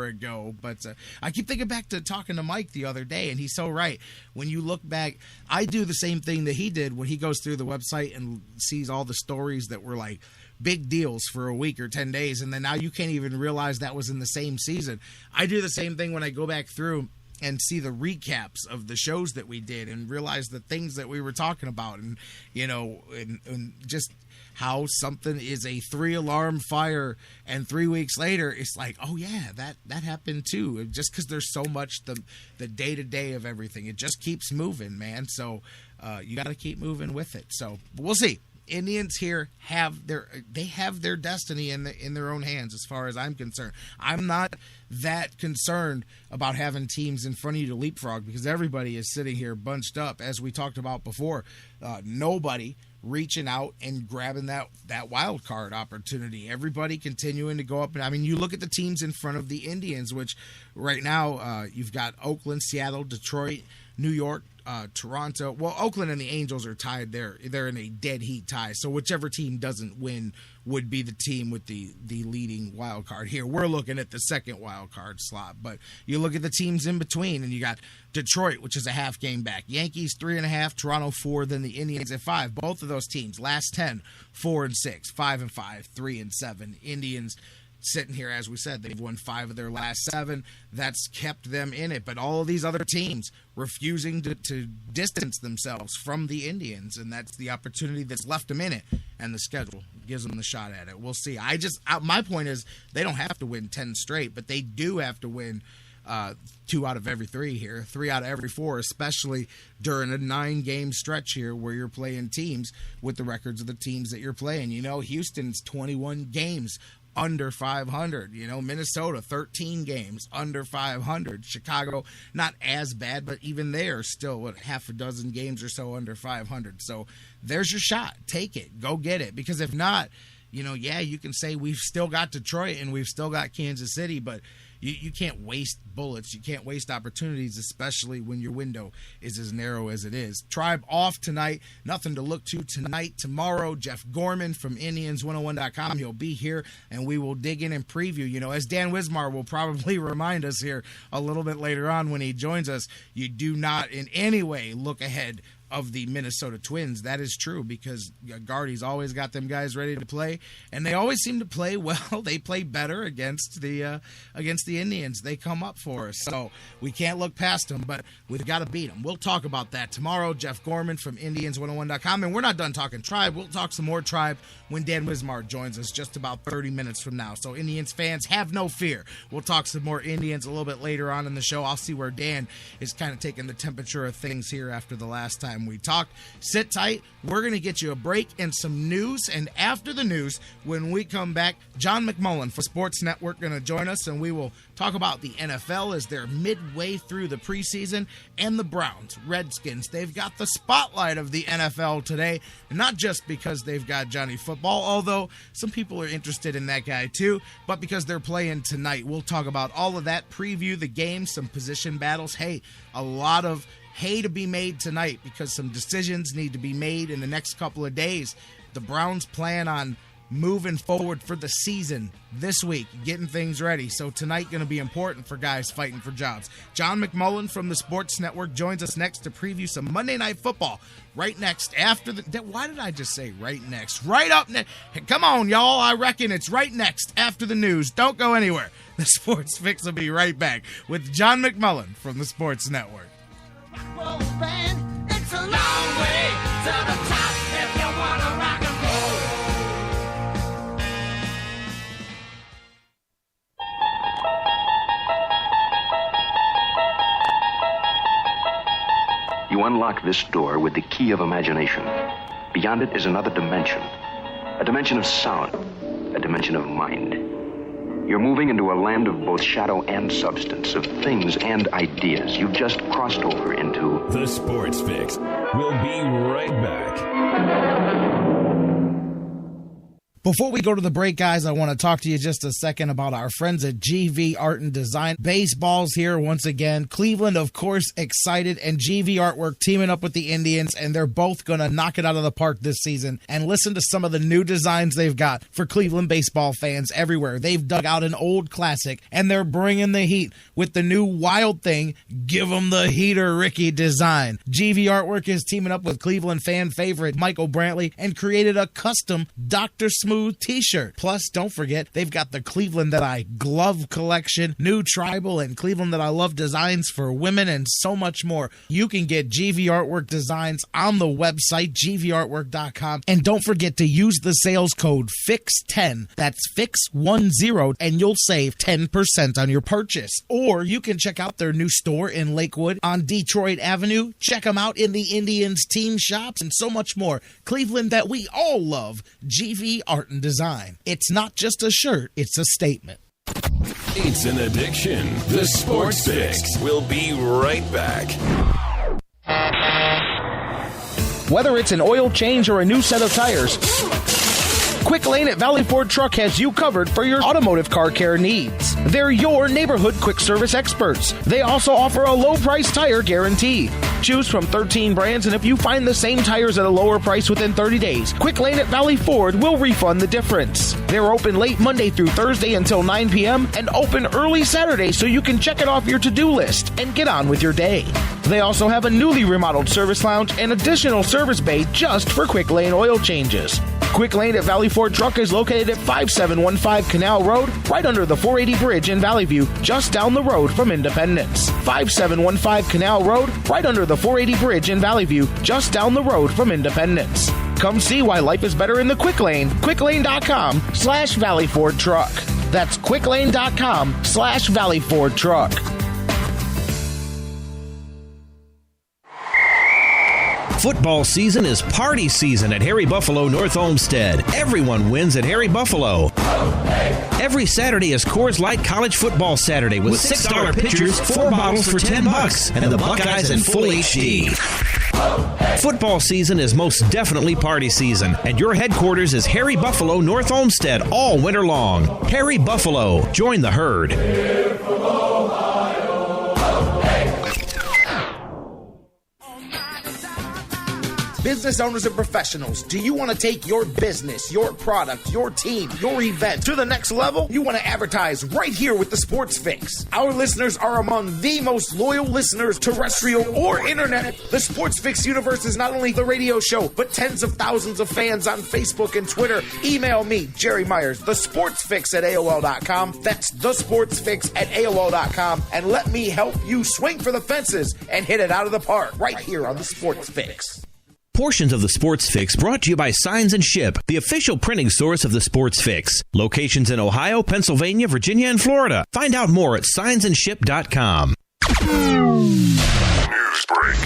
ago, but I keep thinking back to talking to Mike the other day, and he's so right. When you look back, I do the same thing that he did when he goes through the website and sees all the stories that were like big deals for a week or 10 days, and then now you can't even realize that was in the same season. I do the same thing when I go back through and see the recaps of the shows that we did and realize the things that we were talking about, and and just how something is a 3-alarm fire, and 3 weeks later it's like, oh yeah, that happened too. Just because there's so much the day-to-day of everything, it just keeps moving, man. So you got to keep moving with it. So we'll see. Indians here have their destiny in their own hands as far as I'm concerned. I'm not that concerned about having teams in front of you to leapfrog, because everybody is sitting here bunched up, as we talked about before. Nobody reaching out and grabbing that wild card opportunity. Everybody continuing to go up. And I mean, you look at the teams in front of the Indians, which right now you've got Oakland, Seattle, Detroit, New York, Toronto. Well, Oakland and the Angels are tied there. They're in a dead heat tie. So whichever team doesn't win would be the team with the leading wild card. Here, we're looking at the second wild card slot. But you look at the teams in between, and you got Detroit, which is a half game back. Yankees 3.5, Toronto 4, then the Indians at 5. Both of those teams, last 10, 4-6, 5-5, 3-7. Indians sitting here, as we said, they've won 5 of their last 7. That's kept them in it. But all of these other teams refusing to distance themselves from the Indians, and that's the opportunity that's left them in it. And the schedule gives them the shot at it. We'll see. My point is, they don't have to win 10 straight, but they do have to win 2 out of every 3 here, 3 out of every 4, especially during a 9-game stretch here where you're playing teams with the records of the teams that you're playing. Houston's 21 games under 500. Minnesota 13 games under 500. Chicago not as bad, but even there still half a dozen games or so under 500. So there's your shot. Take it. Go get it. Because if not, you can say we've still got Detroit and we've still got Kansas City, but you can't waste bullets. You can't waste opportunities, especially when your window is as narrow as it is. Tribe off tonight. Nothing to look to tonight. Tomorrow, Jeff Gorman from Indians101.com. He'll be here, and we will dig in and preview. As Dan Wismar will probably remind us here a little bit later on when he joins us, you do not in any way look ahead of the Minnesota Twins. That is true, because Gardy's always got them guys ready to play, and they always seem to play well. They play better against the Indians. They come up for us, so we can't look past them, but we've got to beat them. We'll talk about that tomorrow. Jeff Gorman from Indians101.com, and we're not done talking Tribe. We'll talk some more Tribe when Dan Wismar joins us just about 30 minutes from now. So Indians fans, have no fear. We'll talk some more Indians a little bit later on in the show. I'll see where Dan is kind of taking the temperature of things here after the last time we talked. Sit tight. We're going to get you a break and some news, and after the news, when we come back, John McMullen for Sports Network going to join us, and we will talk about the NFL as they're midway through the preseason, and the Browns, Redskins. They've got the spotlight of the NFL today, not just because they've got Johnny Football, although some people are interested in that guy too, but because they're playing tonight. We'll talk about all of that, preview the game, some position battles. Hey, a lot of hay to be made tonight because some decisions need to be made in the next couple of days. The Browns plan on moving forward for the season this week, getting things ready. So tonight going to be important for guys fighting for jobs. John McMullen from the Sports Network joins us next to preview some Monday Night Football. Right next after the... Why did I just say right next? Right up next. Come on, y'all. I reckon it's right next after the news. Don't go anywhere. The Sports Fix will be right back with John McMullen from the Sports Network. It's a long way to the top if you want to rock and roll. You unlock this door with the key of imagination. Beyond it is another dimension. A dimension of sound. A dimension of mind. You're moving into a land of both shadow and substance, of things and ideas. You've just crossed over into... The Sports Fix. We'll be right back. Before we go to the break, guys, I want to talk to you just a second about our friends at GV Art and Design. Baseball's here once again. Cleveland, of course, excited, and GV Artwork teaming up with the Indians, and they're both going to knock it out of the park this season. And listen to some of the new designs they've got for Cleveland baseball fans everywhere. They've dug out an old classic, and they're bringing the heat with the new Wild Thing, Give 'em the Heater Ricky design. GV Artwork is teaming up with Cleveland fan favorite Michael Brantley and created a custom Dr. Smooth t-shirt. Plus, don't forget, they've got the Cleveland That I glove collection, new tribal and Cleveland That I love designs for women, and so much more. You can get GV Artwork designs on the website, gvartwork.com. And don't forget to use the sales code FIX10. That's FIX10, and you'll save 10% on your purchase. Or you can check out their new store in Lakewood on Detroit Avenue. Check them out in the Indians team shops and so much more. Cleveland That we all love, GV Art and Design. It's not just a shirt, it's a statement. It's an addiction. The Sports Fix. We'll be right back. Whether it's an oil change or a new set of tires, Quick Lane at Valley Ford Truck has you covered for your automotive car care needs. They're your neighborhood quick service experts. They also offer a low price tire guarantee. Choose from 13 brands, and if you find the same tires at a lower price within 30 days, Quick Lane at Valley Ford will refund the difference. They're open late Monday through Thursday until 9 p.m. and open early Saturday so you can check it off your to-do list and get on with your day. They also have a newly remodeled service lounge and additional service bay just for Quick Lane oil changes. Quick Lane at Valley Ford Truck is located at 5715 Canal Road, right under the 480 Bridge in Valley View, just down the road from Independence. 5715 Canal Road, right under the 480 Bridge in Valley View, just down the road from Independence. Come see why life is better in the Quick Lane. QuickLane.com/Valley Ford Truck. That's QuickLane.com/Valley Ford Truck. Football season is party season at Harry Buffalo North Olmsted. Everyone wins at Harry Buffalo. Every Saturday is Coors Light College Football Saturday with $6 pitchers, 4 bottles for $10, and the Buckeyes in full HD. Football season is most definitely party season, and your headquarters is Harry Buffalo North Olmsted all winter long. Harry Buffalo, join the herd. Business owners and professionals, do you want to take your business, your product, your team, your event to the next level? You want to advertise right here with the Sports Fix. Our listeners are among the most loyal listeners, terrestrial or internet. The Sports Fix universe is not only the radio show, but tens of thousands of fans on Facebook and Twitter. Email me, Jerry Myers, thesportsfix@AOL.com. That's thesportsfix@AOL.com. And let me help you swing for the fences and hit it out of the park right here on the Sports Fix. Portions of the Sports Fix brought to you by Signs and Ship, the official printing source of the Sports Fix. Locations in Ohio, Pennsylvania, Virginia, and Florida. Find out more at signsandship.com. News break.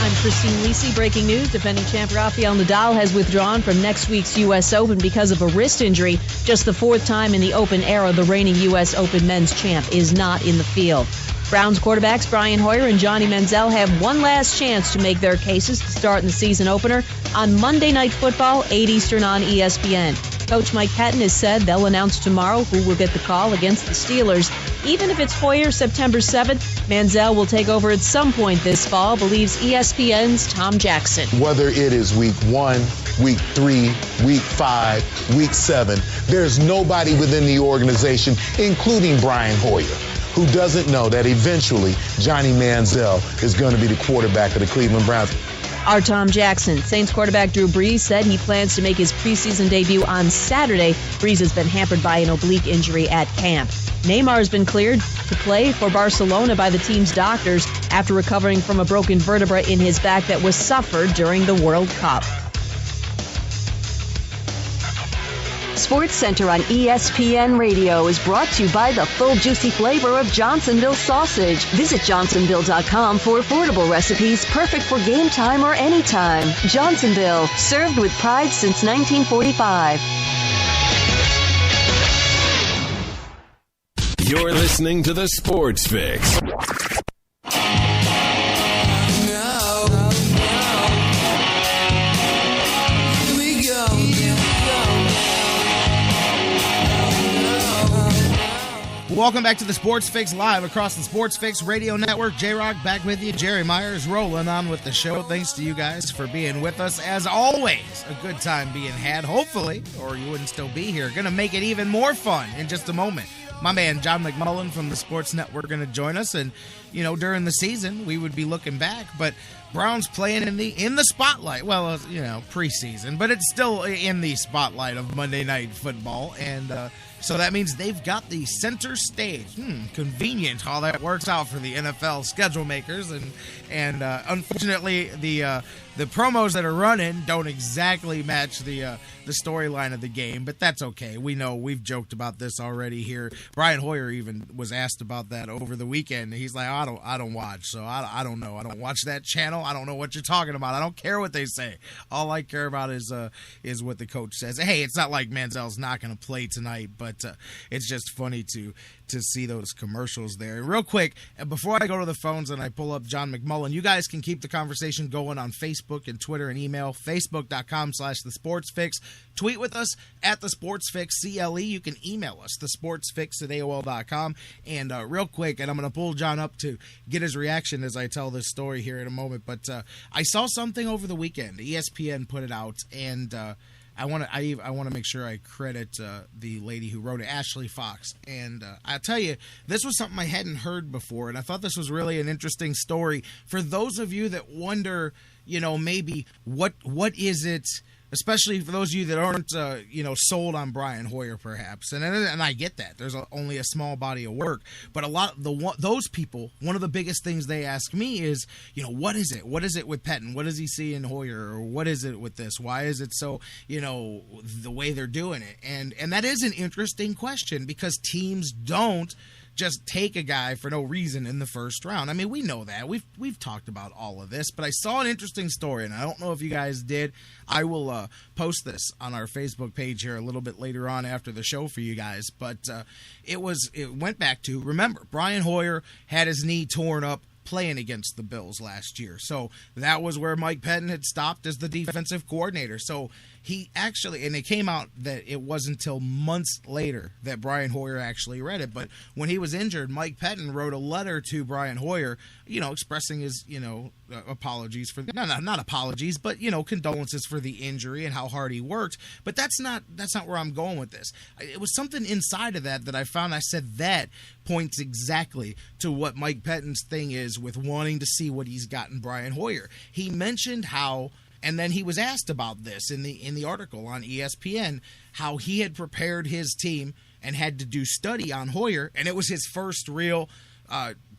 I'm Christine Lisi. Breaking news. Defending champ Rafael Nadal has withdrawn from next week's U.S. Open because of a wrist injury. Just the 4th time in the Open era, the reigning U.S. Open men's champ is not in the field. Browns quarterbacks Brian Hoyer and Johnny Manziel have one last chance to make their cases to start in the season opener on Monday Night Football, 8 Eastern on ESPN. Coach Mike Patton has said they'll announce tomorrow who will get the call against the Steelers. Even if it's Hoyer September 7th, Manziel will take over at some point this fall, believes ESPN's Tom Jackson. Whether it is week 1, week 3, week 5, week 7, there's nobody within the organization, including Brian Hoyer, who doesn't know that eventually Johnny Manziel is going to be the quarterback of the Cleveland Browns. Our Tom Jackson. Saints quarterback Drew Brees said he plans to make his preseason debut on Saturday. Brees has been hampered by an oblique injury at camp. Neymar has been cleared to play for Barcelona by the team's doctors after recovering from a broken vertebra in his back that was suffered during the World Cup. Sports Center on ESPN Radio is brought to you by the full juicy flavor of Johnsonville sausage. Visit johnsonville.com for affordable recipes perfect for game time or anytime. Johnsonville, served with pride since 1945. You're listening to the Sports Fix. Welcome back to the Sports Fix live across the Sports Fix Radio Network. J-Rock back with you. Jerry Myers rolling on with the show. Thanks to you guys for being with us. As always, a good time being had, hopefully, or you wouldn't still be here. Going to make it even more fun in just a moment. My man, John McMullen from the Sports Network, going to join us. And, you know, during the season, we would be looking back, but Browns playing in the spotlight. Well, you know, preseason, but it's still in the spotlight of Monday Night Football. And so that means they've got the center stage. Convenient how that works out for the NFL schedule makers. And unfortunately, the promos that are running don't exactly match the storyline of the game, but that's okay. We know, we've joked about this already here. Brian Hoyer even was asked about that over the weekend. He's like, I don't watch, so I don't know. I don't watch that channel. I don't know what you're talking about. I don't care what they say. All I care about is what the coach says. Hey, it's not like Manziel's not going to play tonight, but it's just funny to see those commercials there. And real quick, before I go to the phones and I pull up John McMullen, you guys can keep the conversation going on Facebook and Twitter and email, facebook.com/thesportsfix. Tweet with us at the SportsFix CLE. You can email us, thesportsfix@AOL.com. And real quick, and I'm going to pull John up to get his reaction as I tell this story here in a moment, but I saw something over the weekend. ESPN put it out, and I want to make sure I credit the lady who wrote it, Ashley Fox. And I'll tell you, this was something I hadn't heard before, and I thought this was really an interesting story for those of you that wonder, you know, maybe what is it, especially for those of you that aren't, sold on Brian Hoyer, perhaps. And I get that. There's only a small body of work. But a lot of those people, one of the biggest things they ask me is, you know, what is it? What is it with Pettine? What does he see in Hoyer? Or what is it with this? Why is it so, you know, the way they're doing it? And that is an interesting question because teams don't just take a guy for no reason in the first round. I mean, we know that. We've talked about all of this, but I saw an interesting story, and I don't know if you guys did. I will post this on our Facebook page here a little bit later on after the show for you guys, but it went back to, remember, Brian Hoyer had his knee torn up playing against the Bills last year. So that was where Mike Pettine had stopped as the defensive coordinator. So he actually, and it came out that it wasn't until months later that Brian Hoyer actually read it. But when he was injured, Mike Pettine wrote a letter to Brian Hoyer, you know, expressing his, you know, apologies for not apologies, but, you know, condolences for the injury and how hard he worked. But that's not where I'm going with this. It was something inside of that I found. I said that points exactly to what Mike Pettine's thing is with wanting to see what he's got in Brian Hoyer. He mentioned how, and then he was asked about this in the article on ESPN, how he had prepared his team and had to do study on Hoyer, and it was his first real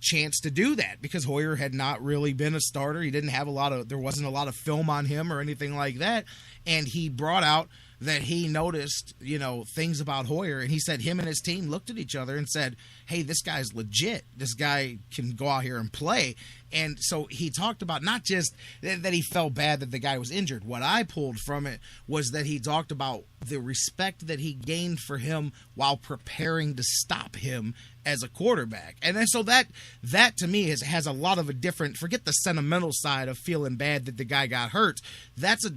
chance to do that because Hoyer had not really been a starter. He didn't have there wasn't a lot of film on him or anything like that, and he brought out that he noticed, you know, things about Hoyer, and he said him and his team looked at each other and said, hey, this guy's legit. This guy can go out here and play. And so he talked about not just that he felt bad that the guy was injured. What I pulled from it was that he talked about the respect that he gained for him while preparing to stop him as a quarterback. And then so that to me has a lot of a different, forget the sentimental side of feeling bad that the guy got hurt. That's a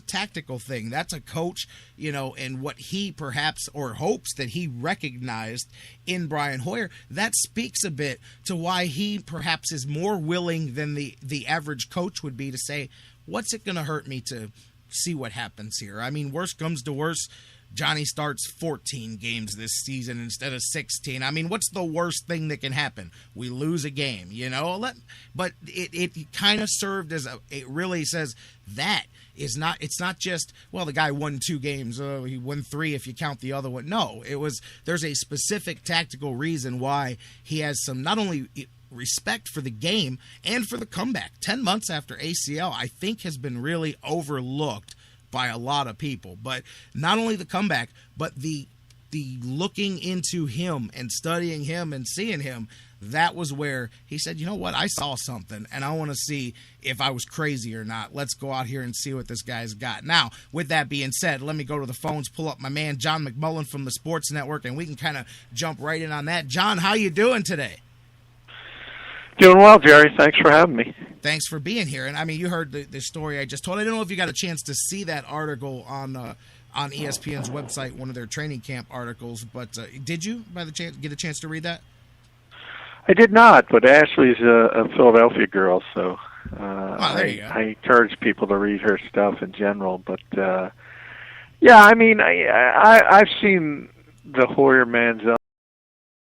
tactical thing. That's a coach, you know, and what he perhaps or hopes that he recognized in Brian Hoyer. That speaks a bit to why he perhaps is more willing than the average coach would be to say, what's it going to hurt me to see what happens here? I mean, worst comes to worst, Johnny starts 14 games this season instead of 16. I mean, what's the worst thing that can happen? We lose a game, you know? But it kind of served as it really says that is not, it's not just, well, the guy won 2 games. He won 3 if you count the other one. No, there's a specific tactical reason why he has some, not only respect for the game and for the comeback. 10 months after ACL, I think has been really overlooked by a lot of people. But not only the comeback, but the looking into him and studying him and seeing him, that was where he said, you know what, I saw something, and I want to see if I was crazy or not. Let's go out here and see what this guy's got. Now, with that being said, let me go to the phones, pull up my man John McMullen from the Sports Network, and we can kind of jump right in on that. John, how you doing today? Doing well, Jerry. Thanks for having me. Thanks for being here. And I mean, you heard the story I just told. I don't know if you got a chance to see that article on on ESPN's website, one of their training camp articles. But did you, by the chance, get a chance to read that? I did not, but Ashley's a Philadelphia girl, so there you go. I encourage people to read her stuff in general. But yeah, I mean, I've seen the Hoyer Manziel